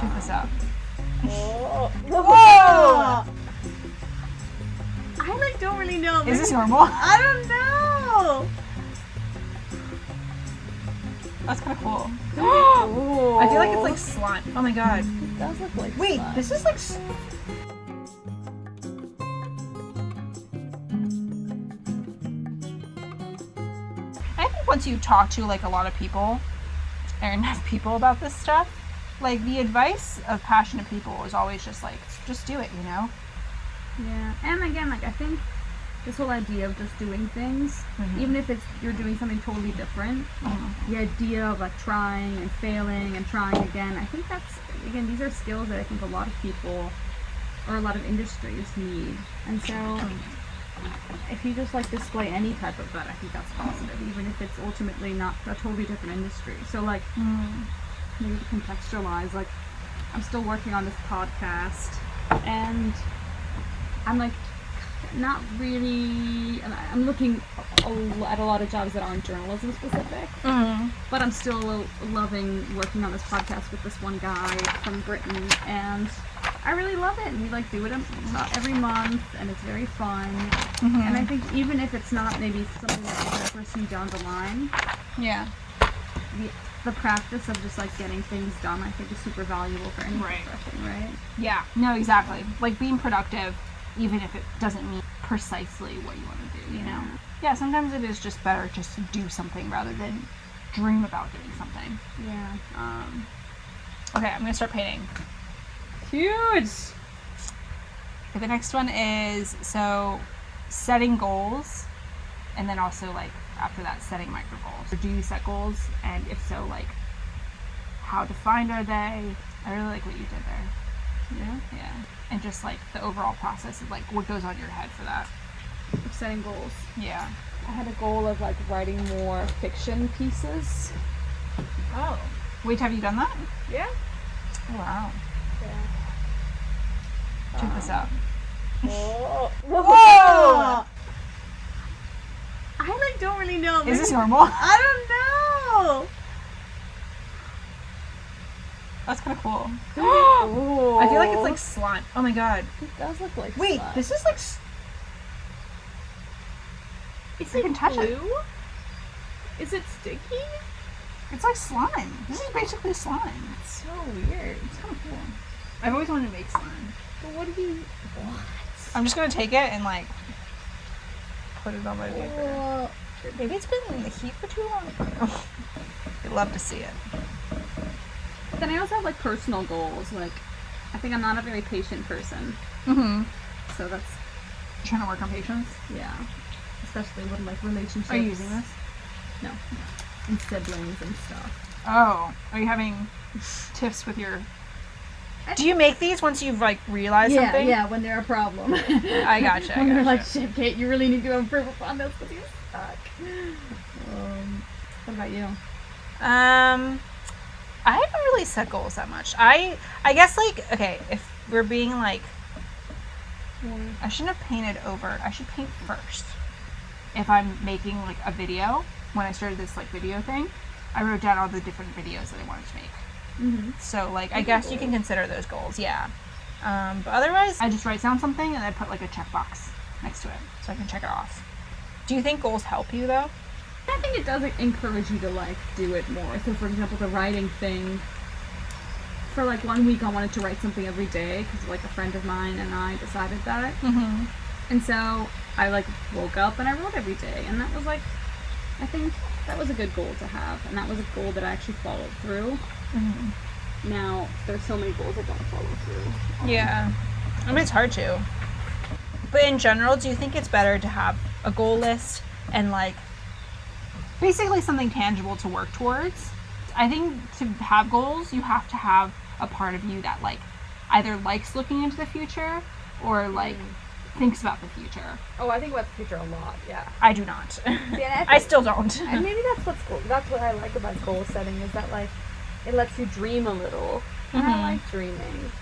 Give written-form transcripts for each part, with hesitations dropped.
Check this out. Oh. Whoa! I like don't really know. Is this normal? I don't know. That's kind of cool. Ooh. I feel like it's like slime. Oh my god. It does look like Wait, slime. this is like. I think once you talk to like a lot of people, or enough people about this stuff, like the advice of passionate people is always just like, just do it, you know? Yeah, and again, like I think this whole idea of just doing things, Mhm. even if you're doing something totally different, the idea of like trying and failing and trying again, I think these are skills that I think a lot of people or a lot of industries need. And so if you just like display any type of that, I think that's positive, even if it's ultimately not a totally different industry. So like maybe to contextualize, like I'm still working on this podcast and I'm like not really, I'm looking at a lot of jobs that aren't journalism specific, but I'm still loving working on this podcast with this one guy from Britain, and I really love it, and we like do it every month, and it's very fun, and I think even if it's not maybe something that you're going to pursue down the line, Yeah. the practice of just like getting things done, I think is super valuable for any profession, right? Yeah. No, exactly. Like being productive, even if it doesn't mean precisely what you want to do, you know? Yeah, sometimes it is just better just to do something rather than dream about doing something. Yeah. Okay, I'm going to start painting. Huge! Okay, the next one is, so, setting goals, and then also, like, after that, setting micro goals. So do you set goals? And if so, like, how defined are they? I really like what you did there. Yeah. Yeah. And just, like, the overall process of, like, what goes on your head for that. Of setting goals. Yeah. I had a goal of like writing more fiction pieces. Oh. Wait, have you done that? Yeah. Oh, wow. Yeah. Check this out. Whoa! Whoa! I like don't really know. Is this Maybe- normal? I don't know. That's kind of cool. Ooh. I feel like it's like slime. Oh my god. It does look like Wait, slime. this is like. Is I it can touch it. glue? Is it sticky? It's like slime. This is basically slime. It's so weird. It's kind of cool. I've always wanted to make slime. But what do you? What? I'm just gonna take it and like put it on my paper. Well, Maybe it's been in the heat for too long. I'd love to see it. then I also have like personal goals. Like, I think I'm not a very patient person, Mm-hmm. so that's Trying to work on patience. yeah. Especially with like relationships. Are you using this? No. And siblings and stuff. Oh, are you having tiffs with your? Do you make these once you've like realized something? Yeah, when they're a problem. I gotcha. When they're like, shit, Kate, you really need to improve upon this because you suck. What about you? I haven't really set goals that much. I guess like, okay, if we're being like, I shouldn't have painted over. I should paint first. If I'm making like a video, when I started this like video thing, I wrote down all the different videos that I wanted to make. Mm-hmm. So like, I guess you can consider those goals, yeah. But otherwise, I just write down something and I put like a checkbox next to it so I can check it off. Do you think goals help you though? I think it does encourage you to like do it more. So for example, the writing thing, for like 1 week I wanted to write something every day because like a friend of mine and I decided that. Mm-hmm. And so I like woke up and I wrote every day, and that was like, I think that was a good goal to have, and that was a goal that I actually followed through. Mm-hmm. Now there's so many goals I don't follow through. Yeah. I mean, it's hard to. But in general, do you think it's better to have a goal list and like basically something tangible to work towards? I think to have goals, you have to have a part of you that like either likes looking into the future or like thinks about the future. Oh, I think about the future a lot. Yeah. I do not. Yeah, I still don't. And maybe that's what I like about goal setting, is that like it lets you dream a little. And Mhm. I like dreaming.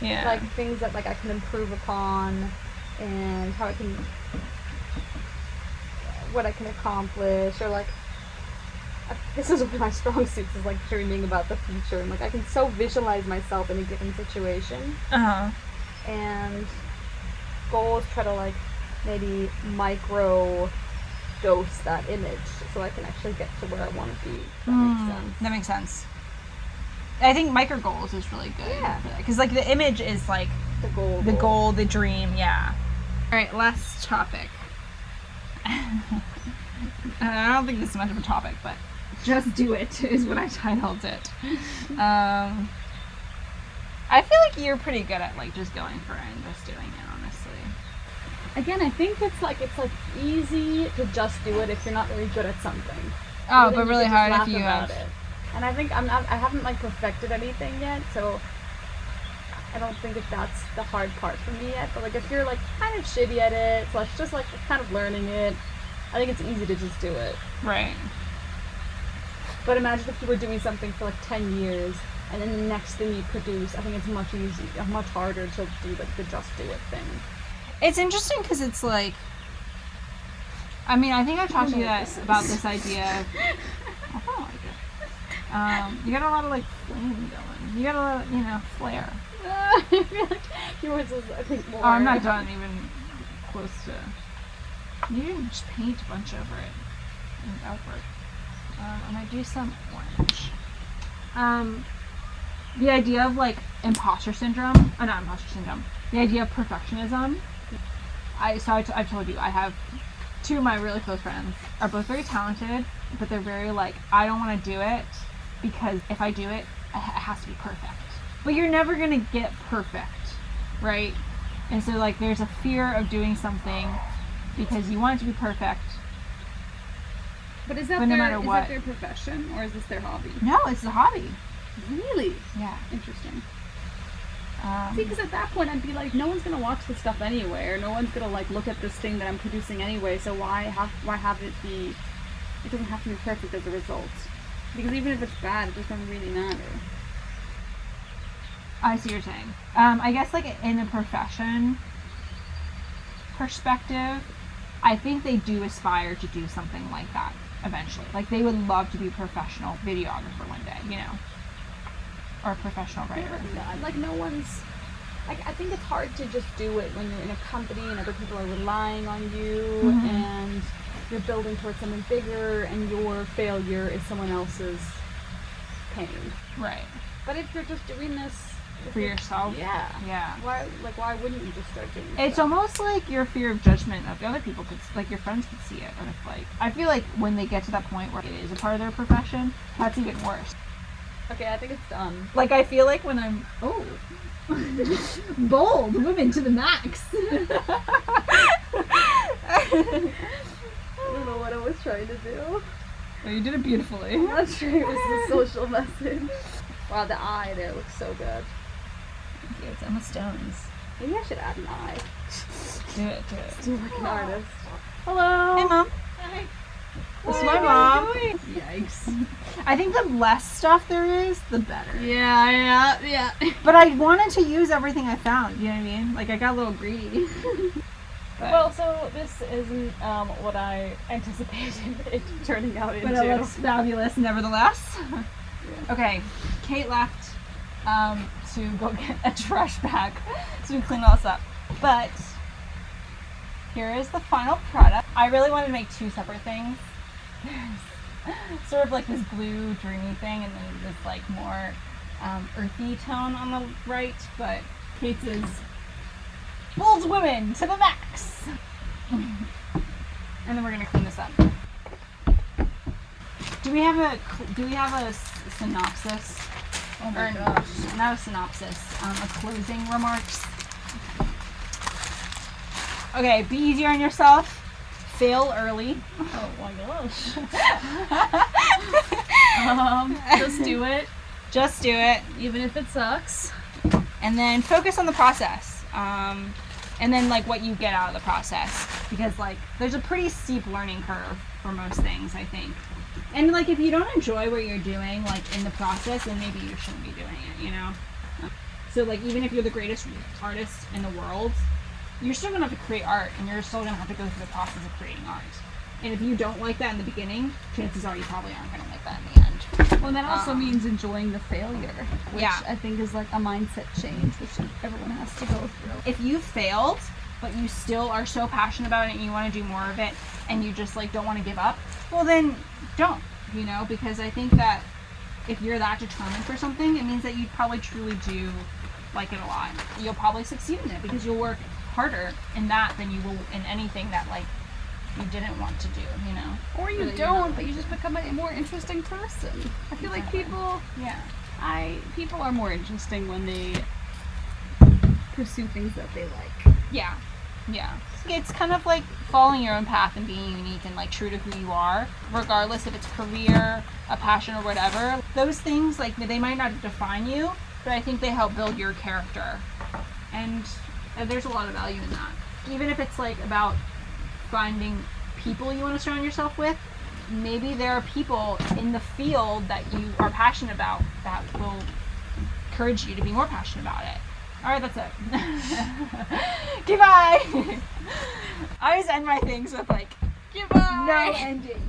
Yeah. Like things that like I can improve upon, and how I can, what I can accomplish, or like this is one of my strong suits, is like dreaming about the future, and like I can so visualize myself in a given situation, and goals try to like maybe micro dose that image so I can actually get to where I want to be. If that makes sense. That makes sense. I think micro goals is really good. Yeah. Because like the image is like The goal. the goal, the dream, yeah. All right, last topic. I don't think this is much of a topic, but just do it is what I titled it. I feel like you're pretty good at like just going for it and just doing it, honestly. Again, I think it's like easy to just do it if you're not very good at something. Oh, Then but you really can just hard if laugh you about have. it. And I think I haven't like perfected anything yet, so I don't think if that's the hard part for me yet. But like if you're like kind of shitty at it, so it's just like kind of learning it, I think it's easy to just do it. Right. But imagine if you were doing something for like 10 years, and then the next thing you produce, I think it's much harder to do like the just do it thing. It's interesting because it's like, I mean, I think I've talked to you about this idea of, I don't like it. You got a lot of like flame going. You got a lot of, flair. I feel like yours is, I think, more. Oh, I'm not done even close to. You didn't just paint a bunch over it in outward. I might do some orange. The idea of like imposter syndrome, not imposter syndrome. The idea of perfectionism. I've told you I have two of my really close friends are both very talented, but they're very like, I don't want to do it because if I do it, it has to be perfect. But you're never gonna get perfect, right? And so like there's a fear of doing something because you want it to be perfect. But is that But no matter is what. that their profession, or is this their hobby? No, it's a hobby. Really? Yeah. Interesting. See, because at that point I'd be like, no one's gonna watch this stuff anyway, or no one's gonna like look at this thing that I'm producing anyway. So why have it be? It doesn't have to be perfect as a result. Because even if it's bad, it doesn't really matter. I see what you're saying. I guess like in a profession perspective, I think they do aspire to do something like that eventually. Like they would love to be a professional videographer one day, or a professional writer. Yeah, like no one's. Like I think it's hard to just do it when you're in a company and other people are relying on you and you're building towards something bigger, and your failure is someone else's pain. Right. But if you're just doing this For yourself? yeah. Yeah. Why wouldn't you just start doing It's stuff? almost like your fear of judgment of the other people could, like your friends could see it. Or if like, I feel like when they get to that point where it is a part of their profession, that's even worse. Okay, I think it's done. Like I feel like when I'm, bold women to the max. I don't know what I was trying to do. Well, you did it beautifully. I'm not sure it was the social message. Wow, the eye there looks so good. Thank you. It's Emma Stone's. Maybe I should add an eye. Do it. Do it. Do like an artist. Hello. Hey, Mom. Hi. This is What my are you mom. doing? Yikes. I think the less stuff there is, the better. Yeah. But I wanted to use everything I found. You know what I mean? Like I got a little greedy. But, Well, so this isn't what I anticipated it turning out into. but it looks fabulous, nevertheless. Okay, Kate left to go get a trash bag, so we clean all this up. But here is the final product. I really wanted to make two separate things. There's sort of like this blue dreamy thing, and then this like more earthy tone on the right. But Kate's is bold women to the max. And then we're gonna clean this up. Do we have a synopsis? Oh my Or gosh. not a synopsis, a closing remarks. Okay, be easier on yourself. Fail early. Oh my gosh. Just do it, Just do it. even if it sucks. And then focus on the process. And then like what you get out of the process. Because like there's a pretty steep learning curve for most things, I think. And like if you don't enjoy what you're doing like in the process, then maybe you shouldn't be doing it, So like even if you're the greatest artist in the world, you're still gonna have to create art, and you're still gonna have to go through the process of creating art. And if you don't like that in the beginning, chances are you probably aren't going to like that in the end. Well, that also means enjoying the failure, which Yeah. I think is like a mindset change, which everyone has to go through. If you failed, but you still are so passionate about it and you want to do more of it and you just like don't want to give up, well then don't, you know, because I think that if you're that determined for something, it means that you probably truly do like it a lot. You'll probably succeed in it because you'll work harder in that than you will in anything that like you didn't want to do, you know. Or you That you're not don't, but you just become a more interesting person. I feel like Exactly. people Yeah. are more interesting when they pursue things that they like. Yeah. Yeah. It's kind of like following your own path and being unique and like true to who you are, regardless if it's career, a passion, or whatever. Those things, like, they might not define you, but I think they help build your character. And there's a lot of value in that. Even if it's like about finding people you want to surround yourself with, maybe there are people in the field that you are passionate about that will encourage you to be more passionate about it. All right, that's it. Goodbye. I always end my things with like, Goodbye! no ending.